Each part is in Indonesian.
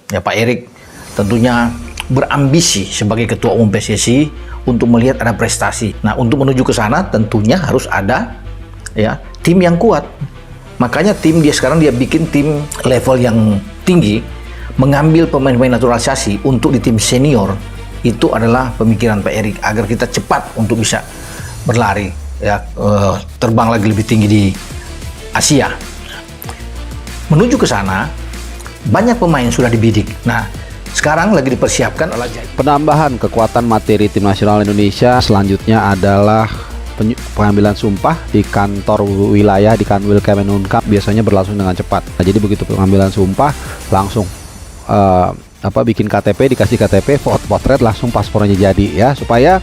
Ya, Pak Erik tentunya berambisi sebagai Ketua Umum PSSI untuk melihat ada prestasi. Nah, untuk menuju ke sana tentunya harus ada ya tim yang kuat. Makanya dia sekarang bikin tim level yang tinggi, mengambil pemain-pemain naturalisasi untuk di tim senior. Itu adalah pemikiran Pak Erik agar kita cepat untuk bisa berlari ya, terbang lagi lebih tinggi di Asia. Menuju ke sana, banyak pemain sudah dibidik. Nah, sekarang lagi dipersiapkan oleh penambahan kekuatan materi tim nasional Indonesia. Selanjutnya adalah pengambilan sumpah di kantor wilayah di Kanwil Kemenunkam, biasanya berlangsung dengan cepat. Nah, jadi begitu pengambilan sumpah langsung bikin KTP, dikasih KTP, potret, langsung paspornya jadi ya, supaya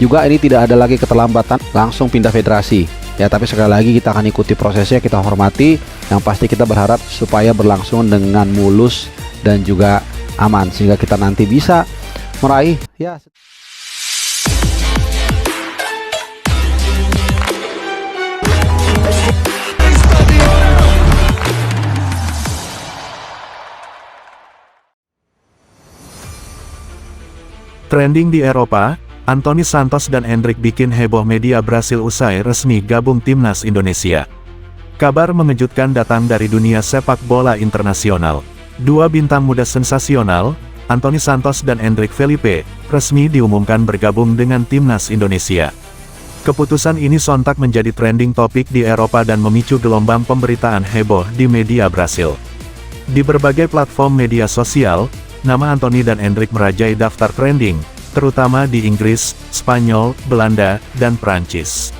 juga ini tidak ada lagi keterlambatan, langsung pindah federasi. Ya, tapi sekali lagi kita akan ikuti prosesnya, kita hormati. Yang pasti kita berharap supaya berlangsung dengan mulus dan juga aman, sehingga kita nanti bisa meraih ya. Trending di Eropa, Anthony Santos dan Endrick bikin heboh media Brasil usai resmi gabung timnas Indonesia. Kabar mengejutkan datang dari dunia sepak bola internasional. Dua bintang muda sensasional, Anthony Santos dan Endrick Felipe, resmi diumumkan bergabung dengan timnas Indonesia. Keputusan ini sontak menjadi trending topik di Eropa dan memicu gelombang pemberitaan heboh di media Brasil. Di berbagai platform media sosial, nama Anthony dan Endrick merajai daftar trending, terutama di Inggris, Spanyol, Belanda, dan Prancis.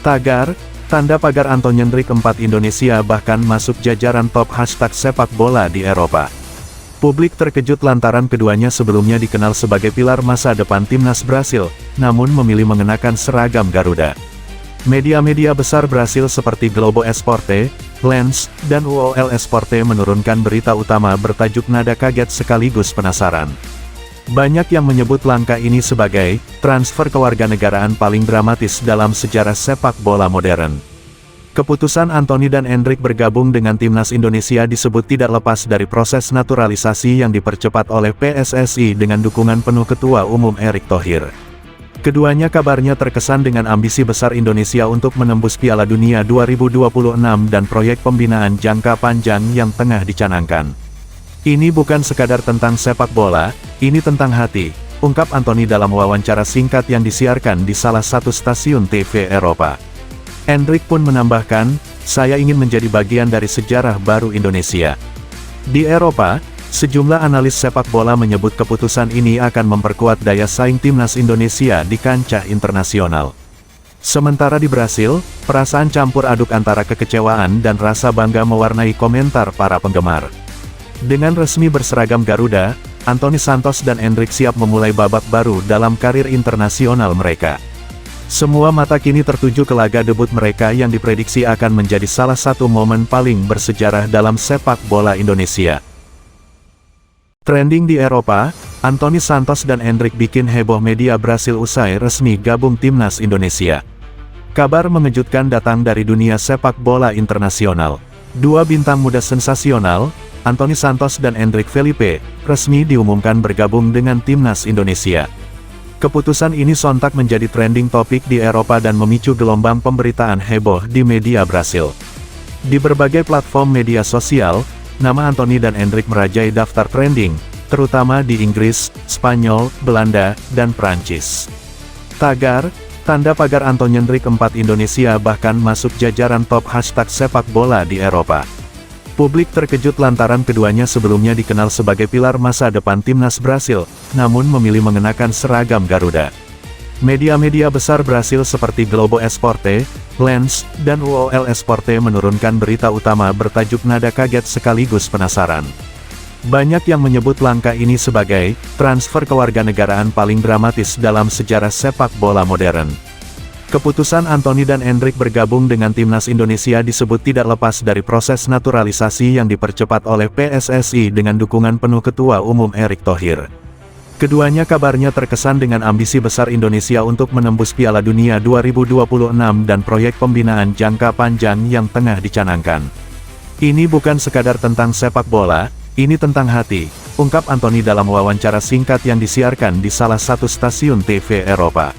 Tagar, tanda pagar Anthony Endrick 4 Indonesia bahkan masuk jajaran top hashtag sepak bola di Eropa. Publik terkejut lantaran keduanya sebelumnya dikenal sebagai pilar masa depan timnas Brasil, namun memilih mengenakan seragam Garuda. Media-media besar Brasil seperti Globo Esporte, Lens, dan UOL Esporte menurunkan berita utama bertajuk nada kaget sekaligus penasaran. Banyak yang menyebut langkah ini sebagai transfer kewarganegaraan paling dramatis dalam sejarah sepak bola modern. Keputusan Anthony dan Endrick bergabung dengan timnas Indonesia disebut tidak lepas dari proses naturalisasi yang dipercepat oleh PSSI dengan dukungan penuh Ketua Umum Erick Thohir. Keduanya kabarnya terkesan dengan ambisi besar Indonesia untuk menembus Piala Dunia 2026 dan proyek pembinaan jangka panjang yang tengah dicanangkan. Ini bukan sekadar tentang sepak bola, ini tentang hati, ungkap Anthony dalam wawancara singkat yang disiarkan di salah satu stasiun TV Eropa. Endrick pun menambahkan, saya ingin menjadi bagian dari sejarah baru Indonesia. Di Eropa, sejumlah analis sepak bola menyebut keputusan ini akan memperkuat daya saing timnas Indonesia di kancah internasional. Sementara di Brasil, perasaan campur aduk antara kekecewaan dan rasa bangga mewarnai komentar para penggemar. Dengan resmi berseragam Garuda, Anthony Santos dan Endrick siap memulai babak baru dalam karir internasional mereka. Semua mata kini tertuju ke laga debut mereka yang diprediksi akan menjadi salah satu momen paling bersejarah dalam sepak bola Indonesia. Trending di Eropa, Anthony Santos dan Endrick bikin heboh media Brasil usai resmi gabung timnas Indonesia. Kabar mengejutkan datang dari dunia sepak bola internasional. Dua bintang muda sensasional, Anthony Santos dan Endrick Felipe, resmi diumumkan bergabung dengan timnas Indonesia. Keputusan ini sontak menjadi trending topik di Eropa dan memicu gelombang pemberitaan heboh di media Brasil. Di berbagai platform media sosial, nama Anthony dan Endrick merajai daftar trending, terutama di Inggris, Spanyol, Belanda, dan Prancis. Tagar, tanda pagar Anthony Endrick 4 Indonesia bahkan masuk jajaran top hashtag sepak bola di Eropa. Publik terkejut lantaran keduanya sebelumnya dikenal sebagai pilar masa depan timnas Brasil, namun memilih mengenakan seragam Garuda. Media-media besar Brasil seperti Globo Esporte, Lens, dan UOL Esporte menurunkan berita utama bertajuk nada kaget sekaligus penasaran. Banyak yang menyebut langkah ini sebagai transfer kewarganegaraan paling dramatis dalam sejarah sepak bola modern. Keputusan Anthony dan Endrick bergabung dengan timnas Indonesia disebut tidak lepas dari proses naturalisasi yang dipercepat oleh PSSI dengan dukungan penuh Ketua Umum Erick Thohir. Keduanya kabarnya terkesan dengan ambisi besar Indonesia untuk menembus Piala Dunia 2026 dan proyek pembinaan jangka panjang yang tengah dicanangkan. Ini bukan sekadar tentang sepak bola, Ini tentang hati, ungkap Anthony dalam wawancara singkat yang disiarkan di salah satu stasiun TV Eropa.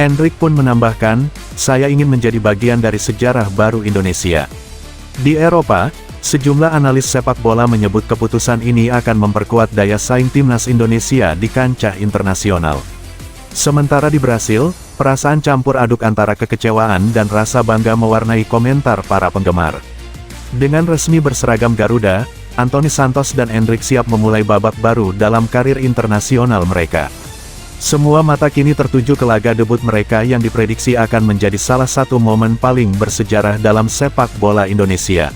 Endrick pun menambahkan, saya ingin menjadi bagian dari sejarah baru Indonesia. Di Eropa, sejumlah analis sepak bola menyebut keputusan ini akan memperkuat daya saing timnas Indonesia di kancah internasional. Sementara di Brasil, perasaan campur aduk antara kekecewaan dan rasa bangga mewarnai komentar para penggemar. Dengan resmi berseragam Garuda, Anthony Santos dan Endrick siap memulai babak baru dalam karir internasional mereka. Semua mata kini tertuju ke laga debut mereka yang diprediksi akan menjadi salah satu momen paling bersejarah dalam sepak bola Indonesia.